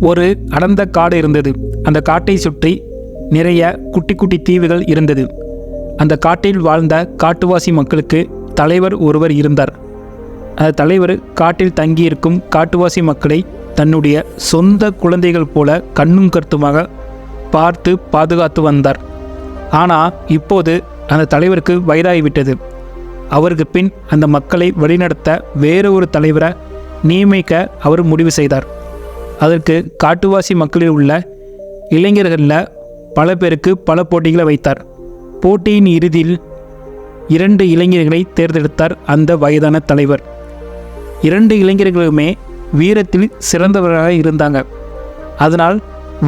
ஒரு அடர்ந்த காடு இருந்தது. அந்த காட்டை சுற்றி நிறைய குட்டி குட்டி தீவுகள் இருந்தது. அந்த காட்டில் வாழ்ந்த காட்டுவாசி மக்களுக்கு தலைவர் ஒருவர் இருந்தார். அந்த தலைவர் காட்டில் தங்கியிருக்கும் காட்டுவாசி மக்களை தன்னுடைய சொந்த குழந்தைகள் போல கண்ணும் கருத்துமாக பார்த்து பாதுகாத்து வந்தார். ஆனால் இப்போது அந்த தலைவருக்கு வயதாகிவிட்டது. அவருக்கு பின் அந்த மக்களை வழிநடத்த வேறு ஒரு தலைவரை நியமிக்க அவர் முடிவு செய்தார். அதற்கு காட்டுவாசி மக்களில் உள்ள இளைஞர்களில் பல பேருக்கு பல போட்டிகளை வைத்தார். போட்டியின் இறுதியில் 2 இளைஞர்களை தேர்ந்தெடுத்தார் அந்த வயதான தலைவர். 2 இளைஞர்களுமே வீரத்தில் சிறந்தவர்களாக இருந்தாங்க. அதனால்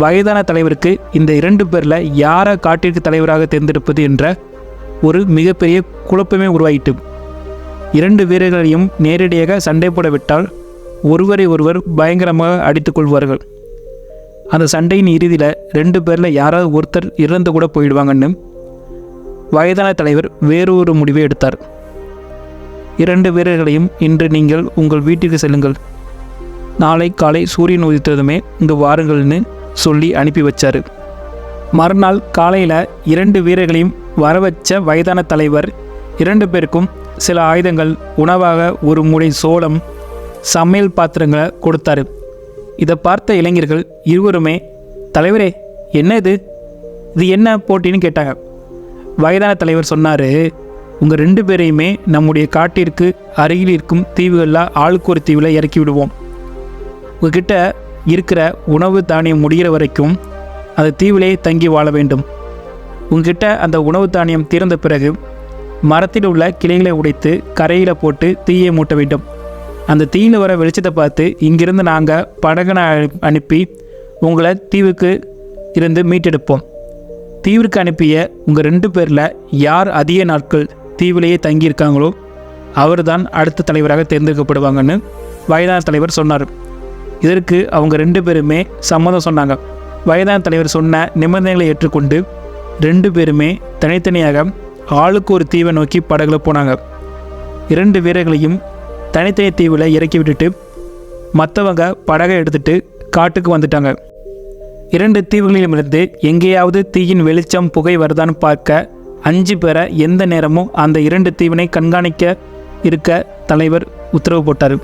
வயதான தலைவருக்கு இந்த 2 பேரில் யாரை காட்டிற்கு தலைவராக தேர்ந்தெடுப்பது என்ற ஒரு மிகப்பெரிய குழப்பமே உருவாயிட்டு. 2 வீரர்களையும் நேரடியாக சண்டை போடவிட்டால் ஒருவரை ஒருவர் பயங்கரமாக அடித்து கொள்வார்கள். அந்த சண்டையின் இறுதியில் 2 பேரில் யாராவது ஒருத்தர் இறந்து கூட போயிடுவாங்கன்னு வயதான தலைவர் வேறொரு முடிவை எடுத்தார். 2 வீரர்களையும் இன்று நீங்கள் உங்கள் வீட்டிற்கு செல்லுங்கள், நாளை காலை சூரியன் உதித்ததுமே இங்கு வாருங்கள்னு சொல்லி அனுப்பி வச்சார். மறுநாள் காலையில் 2 வீரர்களையும் வரவச்ச வயதான தலைவர் 2 பேருக்கும் சில ஆயுதங்கள், உணவாக ஒரு மூடை சோளம், சமையல் பாத்திரங்களை கொடுத்தாரு. இதை பார்த்த இளைஞர்கள் இருவருமே, தலைவரே என்ன இது என்ன போட்டின்னு கேட்டாங்க. வயதான தலைவர் சொன்னார், உங்கள் 2 பேரையுமே நம்முடைய காட்டிற்கு அருகில் இருக்கும் தீவுகளில் ஆளுக்கு ஒரு தீவில் இறக்கி விடுவோம். உங்ககிட்ட இருக்கிற உணவு தானியம் முடிகிற வரைக்கும் அந்த தீவிலே தங்கி வாழ வேண்டும். உங்ககிட்ட அந்த உணவு தானியம் தீர்ந்த பிறகு மரத்தில் உள்ள கிளைகளை உடைத்து கரையில் போட்டு தீயை மூட்ட வேண்டும். அந்த தீயில் வர வெளிச்சத்தை பார்த்து இங்கிருந்து நாங்கள் படகனை அனுப்பி உங்களை தீவுக்கு இருந்து மீட்டெடுப்போம். தீவிற்கு அனுப்பிய உங்கள் 2 பேரில் யார் அதிக நாட்கள் தீவிலேயே தங்கியிருக்காங்களோ அவர் தான் அடுத்த தலைவராக தேர்ந்தெடுக்கப்படுவாங்கன்னு வயதான தலைவர் சொன்னார். இதற்கு அவங்க 2 பேருமே சம்மதம் சொன்னாங்க. வயதான தலைவர் சொன்ன நிபந்தனைகளை ஏற்றுக்கொண்டு 2 பேருமே தனித்தனியாக ஆளுக்கு ஒரு தீவை நோக்கி படகுல போனாங்க. 2 வீரர்களையும் தனித்தனி தீவில் இறக்கி விட்டுட்டு மற்றவங்க படகை எடுத்துகிட்டு காட்டுக்கு வந்துட்டாங்க. 2 தீவுகளிலுமிருந்து எங்கேயாவது தீயின் வெளிச்சம் புகை வருதான்னு பார்க்க 5 பேரை எந்த நேரமும் அந்த 2 தீவினை கண்காணிக்க இருக்க தலைவர் உத்தரவு போட்டார்.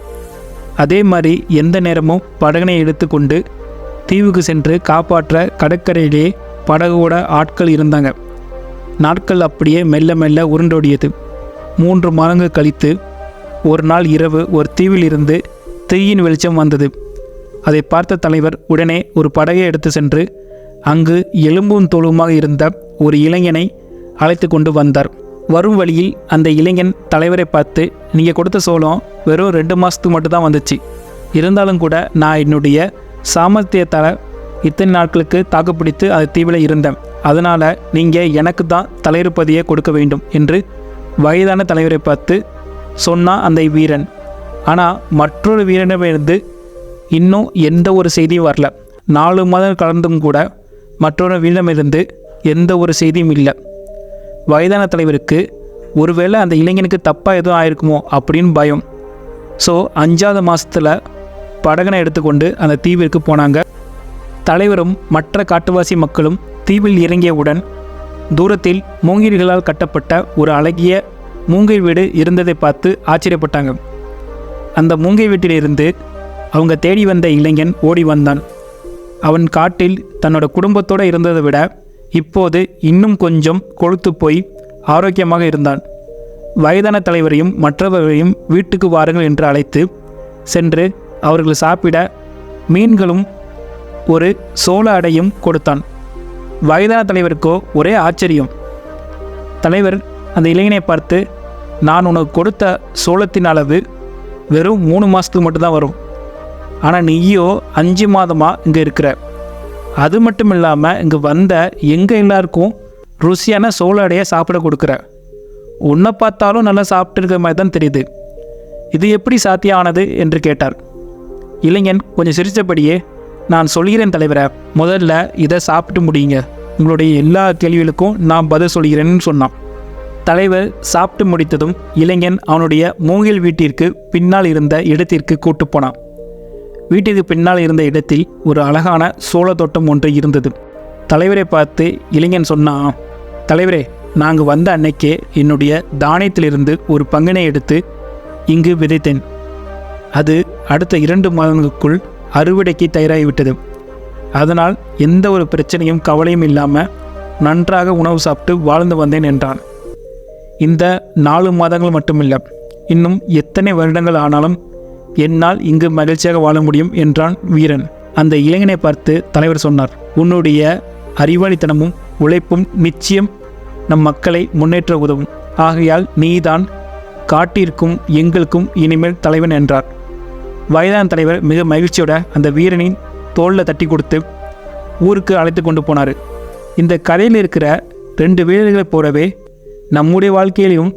அதே மாதிரி எந்த நேரமும் படகனை எடுத்துக்கொண்டு தீவுக்கு சென்று காப்பாற்ற கடற்கரையிலே படகோட ஆட்கள் இருந்தாங்க. நாட்கள் அப்படியே மெல்ல மெல்ல உருண்டோடியது. 3 மாதங்கள் கழித்து ஒரு நாள் இரவு ஒரு தீவில் இருந்து தீயின் வெளிச்சம் வந்தது. அதை பார்த்த தலைவர் உடனே ஒரு படகை எடுத்து சென்று அங்கு எலும்பும் தோலுமாக இருந்த ஒரு இளைஞனை அழைத்து கொண்டு வந்தார். வரும் வழியில் அந்த இளைஞன் தலைவரை பார்த்து, நீங்கள் கொடுத்த சோளம் வெறும் 2 மாதத்துக்கு மட்டும்தான் வந்துச்சு, இருந்தாலும் கூட நான் என்னுடைய சாமர்த்தியத்தால் இத்தனை நாட்களுக்கு தாக்குப்பிடித்து அது தீவில் இருந்தேன், அதனால் நீங்கள் எனக்கு தான் தலைவர் பதவியை கொடுக்க வேண்டும் என்று வயதான தலைவரை பார்த்து சொன்னான் அந்த வீரன். ஆனால் மற்றொரு வீரனிடமிருந்து இன்னும் எந்த ஒரு செய்தியும் வரல. 4 மாதம் கலந்தும் கூட மற்றொரு வீரனிடமிருந்து எந்த ஒரு செய்தியும் இல்லை. வயதான தலைவருக்கு ஒருவேளை அந்த இளைஞனுக்கு தப்பாக எதுவும் ஆயிருக்குமோ அப்படின்னு பயம். ஸோ 5ஆவது மாதத்தில் படகனை எடுத்துக்கொண்டு அந்த தீவிற்கு போனாங்க. தலைவரும் மற்ற காட்டுவாசி மக்களும் தீவில் இறங்கியவுடன் தூரத்தில் மூங்கில்களால் கட்டப்பட்ட ஒரு அழகிய மூங்கை வீடு இருந்ததை பார்த்து ஆச்சரியப்பட்டாங்க. அந்த மூங்கை வீட்டிலிருந்து அவங்க தேடி வந்த இளைஞன் ஓடி வந்தான். அவன் காட்டில் தன்னோட குடும்பத்தோடு இருந்ததை விட இப்போது இன்னும் கொஞ்சம் கொழுத்து போய் ஆரோக்கியமாக இருந்தான். வயதான தலைவரையும் மற்றவர்களையும் வீட்டுக்கு வாருங்கள் என்று அழைத்து சென்று அவர்கள் சாப்பிட மீன்களும் ஒரு சோள அடையும் கொடுத்தான். வயதான தலைவருக்கோ ஒரே ஆச்சரியம். தலைவர் அந்த இளைஞனை பார்த்து, நான் உனக்கு கொடுத்த சோளத்தின் அளவு வெறும் 3 மாதத்துக்கு மட்டும்தான் வரும், ஆனால் நீயோ 5 மாதமாக இங்கே இருக்கிற. அது மட்டும் இல்லாமல் இங்கே வந்த எங்கள் எல்லாருக்கும் ருசியான சோள அடையை சாப்பிட கொடுக்குற. உன்னை பார்த்தாலும் நல்லா சாப்பிட்டுருக்க மாதிரி தான் தெரியுது, இது எப்படி சாத்தியமானது என்று கேட்டார். இளைஞன் கொஞ்சம் சிரித்தபடியே, நான் சொல்கிறேன் தலைவரை, முதல்ல இதை சாப்பிட்டு முடியுங்க, உங்களுடைய எல்லா கேள்விகளுக்கும் நான் பதில் சொல்கிறேன்னு சொன்னான். தலைவர் சாப்பிட்டு முடித்ததும் இளைஞன் அவனுடைய மூங்கில் வீட்டிற்கு பின்னால் இருந்த இடத்திற்கு கூட்டு போனான். வீட்டுக்கு பின்னால் இருந்த இடத்தில் ஒரு அழகான சோள தோட்டம் ஒன்று இருந்தது. தலைவரை பார்த்து இளைஞன் சொன்னான், தலைவரே, நாங்கள் வந்த அன்னைக்கே என்னுடைய தானியத்திலிருந்து ஒரு பங்கினை எடுத்து இங்கு விதைத்தேன். அது அடுத்த 2 மாதங்களுக்குள் அறுவடைக்கு தயாராகிவிட்டது. அதனால் எந்த ஒரு பிரச்சனையும் கவலையும் இல்லாமல் நன்றாக உணவு சாப்பிட்டு வாழ்ந்து வந்தேன் என்றான். இந்த 4 மாதங்கள் மட்டுமில்லை, இன்னும் எத்தனை வருடங்கள் ஆனாலும் என்னால் இங்கு மகிழ்ச்சியாக வாழ முடியும் என்றான் வீரன். அந்த இளைஞனை பார்த்து தலைவர் சொன்னார், உன்னுடைய அறிவாளித்தனமும் உழைப்பும் நிச்சயம் நம் மக்களை முன்னேற்ற உதவும். ஆகையால் நீதான் காட்டிற்கும் எங்களுக்கும் இனிமேல் தலைவன் என்றார். வயதான தலைவர் மிக மகிழ்ச்சியோட அந்த வீரனின் தோளில் தட்டி கொடுத்து ஊருக்கு அழைத்து கொண்டு போனார். இந்த கதையில் இருக்கிற 2 வீரர்களை போலவே நம்முடைய வாழ்க்கையிலும்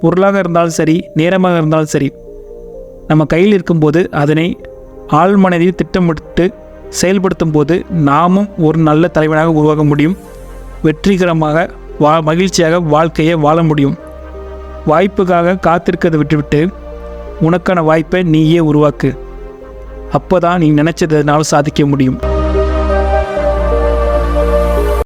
பொருளாக இருந்தாலும் சரி, நேரமாக இருந்தாலும் சரி, நம்ம கையில் இருக்கும்போது அதனை ஆழ்மனதில் திட்டமிட்டு செயல்படுத்தும் போது நாமும் ஒரு நல்ல தலைவனாக உருவாக முடியும். வெற்றிகரமாக மகிழ்ச்சியாக வாழ்க்கையை வாழ முடியும். வாய்ப்புக்காக காத்திருக்கிறதை விட்டுவிட்டு உனக்கான வாய்ப்பை நீயே உருவாக்கு. அப்போ தான் நீ நினச்சதுனால சாதிக்க முடியும்.